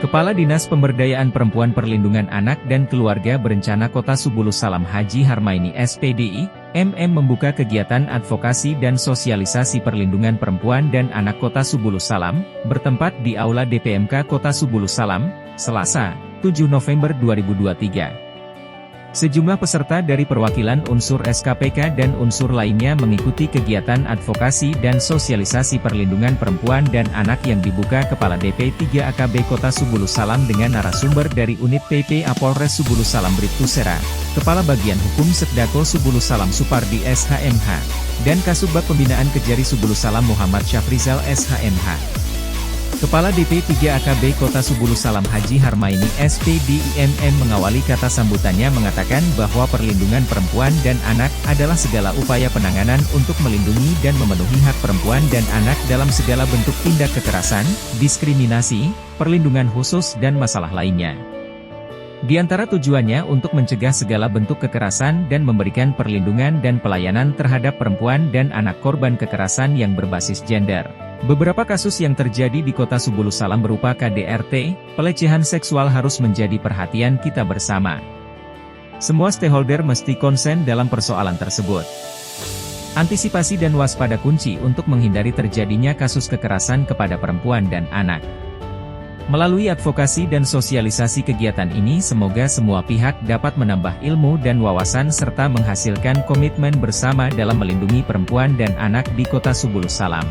Kepala Dinas Pemberdayaan Perempuan Perlindungan Anak dan Keluarga Berencana Kota Subulus Salam Haji Harmaini SPDI, MM membuka kegiatan advokasi dan sosialisasi perlindungan perempuan dan anak Kota Subulus Salam, bertempat di Aula DPMK Kota Subulus Salam, Selasa, 7 November 2023. Sejumlah peserta dari perwakilan unsur SKPK dan unsur lainnya mengikuti kegiatan advokasi dan sosialisasi perlindungan perempuan dan anak yang dibuka Kepala DP 3 AKB Kota Subulus Salam dengan narasumber dari Unit PPA Polres Subulus Salam Bribtu Sera, Kepala Bagian Hukum Setdako Subulus Salam Supardi SHMH, dan Kasubag Pembinaan Kejari Subulus Salam Muhammad Syafrizal SHMH. Kepala DP 3 AKB Kota Subulus Salam Haji Harmaini SPDIMM mengawali kata sambutannya mengatakan bahwa perlindungan perempuan dan anak adalah segala upaya penanganan untuk melindungi dan memenuhi hak perempuan dan anak dalam segala bentuk tindak kekerasan, diskriminasi, perlindungan khusus dan masalah lainnya. Di antara tujuannya untuk mencegah segala bentuk kekerasan dan memberikan perlindungan dan pelayanan terhadap perempuan dan anak korban kekerasan yang berbasis gender. Beberapa kasus yang terjadi di Kota Subulus Salam berupa KDRT, pelecehan seksual harus menjadi perhatian kita bersama. Semua stakeholder mesti konsen dalam persoalan tersebut. Antisipasi dan waspada kunci untuk menghindari terjadinya kasus kekerasan kepada perempuan dan anak. Melalui advokasi dan sosialisasi kegiatan ini semoga semua pihak dapat menambah ilmu dan wawasan serta menghasilkan komitmen bersama dalam melindungi perempuan dan anak di Kota Subulus Salam.